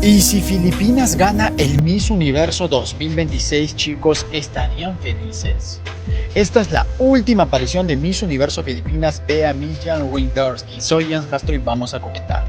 Y si Filipinas gana el Miss Universo 2026, chicos, estarían felices. Esta es la última aparición de Miss Universo Filipinas, Bea Millan Windorsky. Soy Jens Castro y vamos a comentar.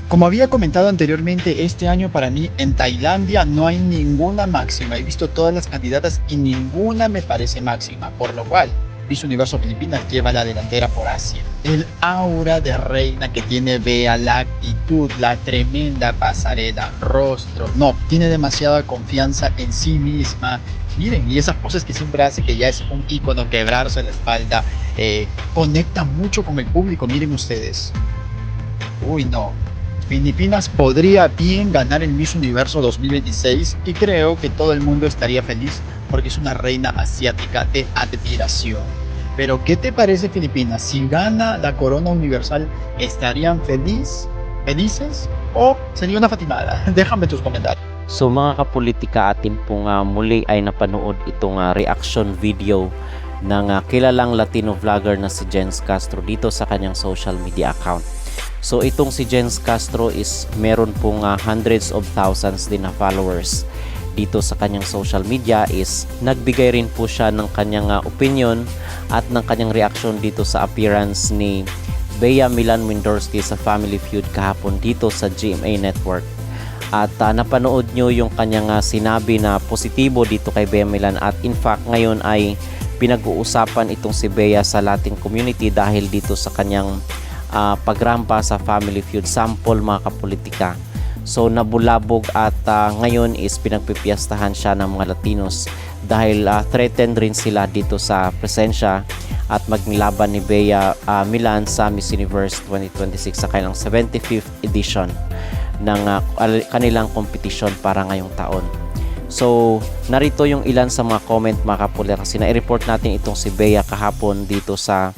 Como había comentado anteriormente, este año para mí en Tailandia no hay ninguna máxima. He visto todas las candidatas y ninguna me parece máxima, por lo cual Miss Universo Filipinas lleva la delantera por Asia. El aura de reina que tiene Bea, la actitud, la tremenda pasarela, rostro, no, tiene demasiada confianza en sí misma. Miren, y esas poses que siempre hace, que ya es un ícono, quebrarse la espalda, conecta mucho con el público, miren ustedes. Uy, no. Filipinas podría bien ganar el Miss Universo 2026 y creo que todo el mundo estaría feliz porque es una reina asiática de admiración. Pero ¿qué te parece Filipinas? Si gana la corona universal, ¿estarían felices o sería una fatimada? Déjame tus comentarios. So mga kapolitika, atin pong muli ay napanood itong reaction video ng kilalang Latino vlogger na si Jens Castro dito sa kanyang social media account. So itong si Jens Castro is meron pong hundreds of thousands din na followers dito sa kanyang social media. Is nagbigay rin po siya ng kanyang opinion at ng kanyang reaction dito sa appearance ni Bea Millan Windorsky sa Family Feud kahapon dito sa GMA Network. At napanood nyo yung kanyang sinabi na positibo dito kay Bea Millan, at in fact ngayon ay pinag-uusapan itong si Bea sa Latin community dahil dito sa kanyang pagrampa sa Family Feud sample mga kapolitika. So nabulabog at ngayon is pinagpipiyastahan siya ng mga Latinos dahil threatened rin sila dito sa presensya at maglaban ni Bea Millan sa Miss Universe 2026 sa kanilang 75th edition ng kanilang competition para ngayong taon. So narito yung ilan sa mga comment mga kapolitika, kasi na-report natin itong si Bea kahapon dito sa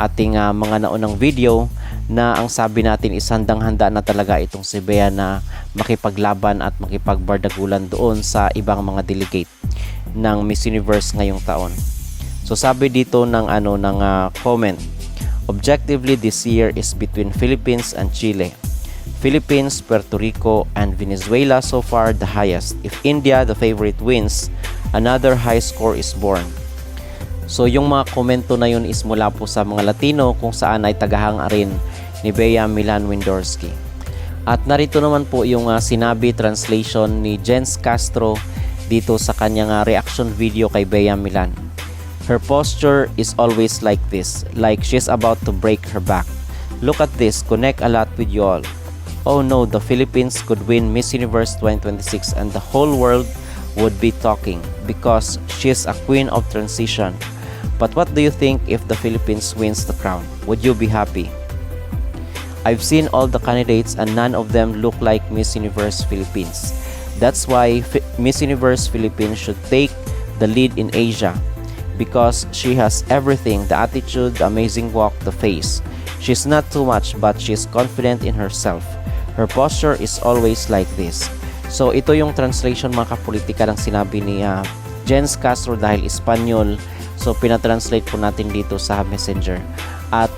ating mga naunang video, na ang sabi natin is handang-handa na talaga itong si Bea na makipaglaban at makipagbardagulan doon sa ibang mga delegate ng Miss Universe ngayong taon. So sabi dito ng comment, objectively this year is between Philippines and Chile. Philippines, Puerto Rico, and Venezuela so far the highest. If India, the favorite, wins, another high score is born. So yung mga komento na yun is mula po sa mga Latino kung saan ay tagahanga rin ni Bea Millan Windorsky. At narito naman po yung sinabi translation ni Jens Castro dito sa kanyang reaction video kay Bea Millan. Her posture is always like this, like she's about to break her back. Look at this, connect a lot with you all. Oh no, the Philippines could win Miss Universe 2026 and the whole world would be talking because she's a queen of transition. But what do you think if the Philippines wins the crown? Would you be happy? I've seen all the candidates and none of them look like Miss Universe Philippines. That's why Miss Universe Philippines should take the lead in Asia because she has everything, the attitude, the amazing walk, the face. She's not too much but she's confident in herself. Her posture is always like this. So ito yung translation mga kapolitika ng sinabi ni Jens Castro dahil Espanyol. So pinatranslate po natin dito sa Messenger. At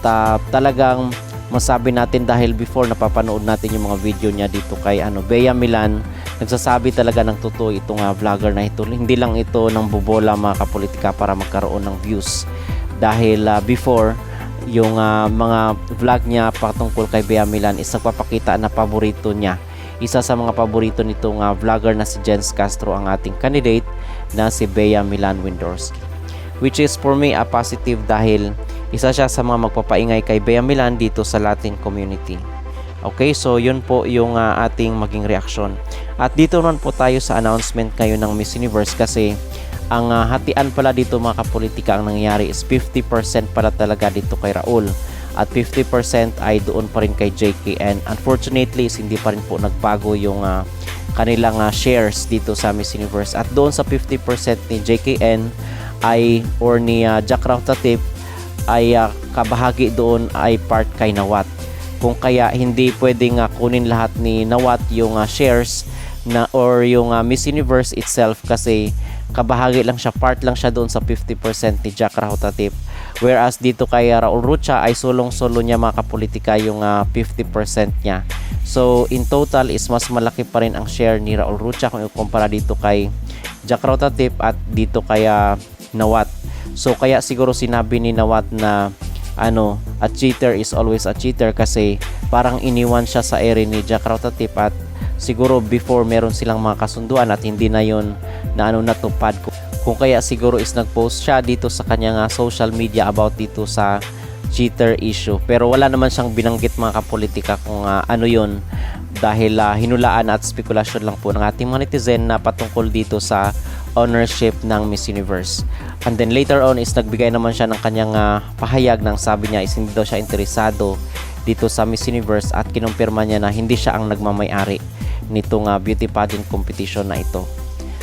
talagang masabi natin dahil before napapanood natin yung mga video niya dito kay Bea Millan, nagsasabi talaga ng totoo itong vlogger na ito. Hindi lang ito ng bubola mga kapolitika para magkaroon ng views. Dahil before yung mga vlog niya patungkol kay Bea Millan is nagpapakita na paborito niya. Isa sa mga paborito nitong vlogger na si Jens Castro ang ating candidate na si Bea Millan Windorsky. Which is for me a positive dahil isa siya sa mga magpapaingay kay Bea Millan dito sa Latin community. Okay, so yun po yung ating maging reaksyon. At dito naman po tayo sa announcement ngayon ng Miss Universe kasi ang hatian pala dito mga kapolitika ang nangyayari is 50% pala talaga dito kay Raul at 50% ay doon pa rin kay JKN. Unfortunately is hindi pa rin po nagbago yung kanilang shares dito sa Miss Universe, at doon sa 50% ni JKN ay or ni Jack Rautatip ay kabahagi doon ay part kay Nawat. Kung kaya hindi pwedeng kunin lahat ni Nawat yung shares na or yung Miss Universe itself kasi kabahagi lang siya, part lang siya doon sa 50% ni Jack Rautatip. Whereas dito kay Raul Rucha ay sulong-solo niya mga kapolitika yung 50% niya. So in total is mas malaki pa rin ang share ni Raul Rucha kung ikumpara dito kay Jack Rotatip at dito kay Nawat. So kaya siguro sinabi ni Nawat na a cheater is always a cheater kasi parang iniwan siya sa ere ni Jack Rotatip at siguro before meron silang mga kasunduan at hindi na yon na natupad. Kung kaya siguro is nag-post siya dito sa kanyang social media about dito sa cheater issue. Pero wala naman siyang binanggit mga kapolitika kung ano yun dahil hinulaan at spekulasyon lang po ng ating mga netizen na patungkol dito sa ownership ng Miss Universe. And then later on is nagbigay naman siya ng kanyang pahayag ng sabi niya is hindi daw siya interesado dito sa Miss Universe at kinumpirma niya na hindi siya ang nagmamay-ari nitong beauty pageant competition na ito.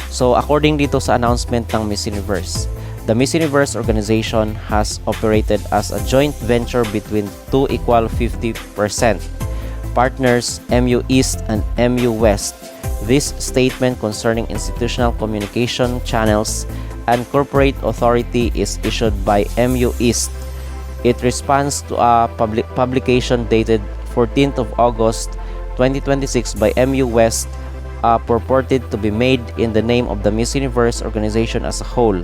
So according dito sa announcement ng Miss Universe, the Miss Universe organization has operated as a joint venture between two equal 50% partners, MU East and MU West. This statement concerning institutional communication channels and corporate authority is issued by MU East. It responds to a publication dated 14th of August 2026 by MU West purported to be made in the name of the Miss Universe organization as a whole.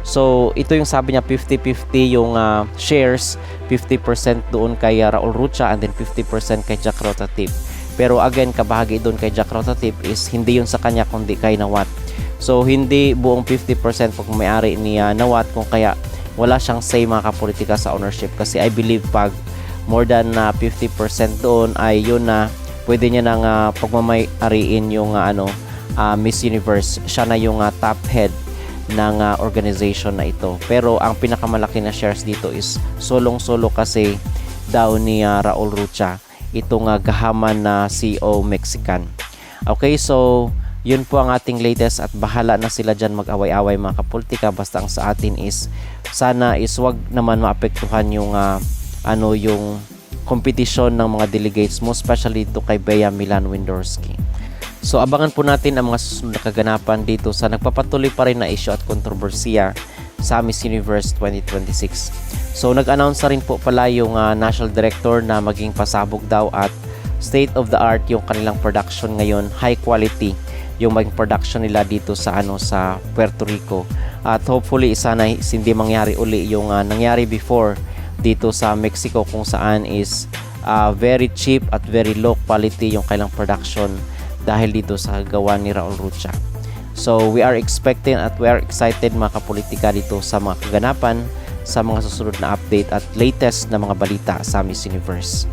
So, ito yung sabi niya 50-50 yung shares, 50% doon kay Raul Rucha and then 50% kay Jack Rotatip. Pero again, kabahagi doon kay Jack Rotatip is hindi yun sa kanya kundi kay Nawat. So, hindi buong 50% pag may-ari ni Nawat kung kaya wala siyang say mga kapolitika sa ownership kasi I believe pag more than 50% doon ay yun na pwede niya nang pagmamay-ariin yung Miss Universe. Siya na yung top head ng organization na ito. Pero ang pinakamalaki na shares dito is solong-solo kasi daw ni Raul Rucha, itong gahaman na CEO Mexican. Okay, so yun po ang ating latest at bahala na sila dyan mag-away-away mga kapolitika. Basta ang sa atin is sana is wag naman maapektuhan yung yung kompetisyon ng mga delegates mo, especially dito kay Bea Milan Windorski. So abangan po natin ang mga susunod na kaganapan dito sa nagpapatuloy pa rin na issue at kontrobersiya sa Miss Universe 2026. So nag-announce na rin po pala yung national director na maging pasabog daw at state of the art yung kanilang production ngayon, high quality yung maging production nila dito sa sa Puerto Rico. At hopefully sana hindi mangyari uli yung nangyari before dito sa Mexico kung saan is very cheap at very low quality yung kailang production dahil dito sa gawa ni Raul Rucha. So we are expecting at we are excited mga kapolitika dito sa mga kaganapan, sa mga susunod na update at latest na mga balita sa Miss Universe.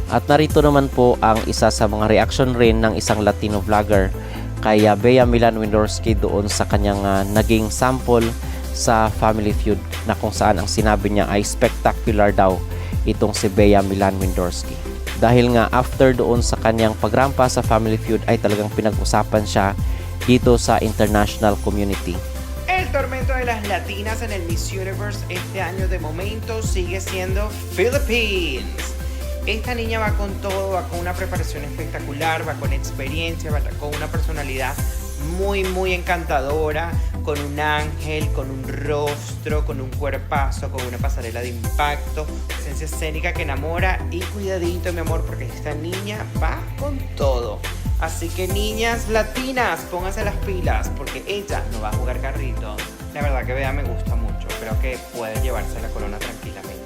At narito naman po ang isa sa mga reaction rin ng isang Latino vlogger kay Bea Milan Windorski doon sa kanyang naging sample sa Family Feud na kung saan ang sinabi niya ay spectacular daw itong si Bea Milan Windorski. Dahil nga after doon sa kanyang pagrampa sa Family Feud ay talagang pinag-usapan siya dito sa international community. El tormento de las latinas en el Miss Universe este año de momento sigue siendo Philippines. Esta niña va con todo, va con una preparación espectacular, va con experiencia, va con una personalidad muy encantadora, con un ángel, con un rostro, con un cuerpazo, con una pasarela de impacto, presencia escénica que enamora y cuidadito mi amor porque esta niña va con todo. Así que niñas latinas, pónganse las pilas porque ella no va a jugar carrito. La verdad que Bea me gusta mucho, creo que puede llevarse la corona tranquilamente.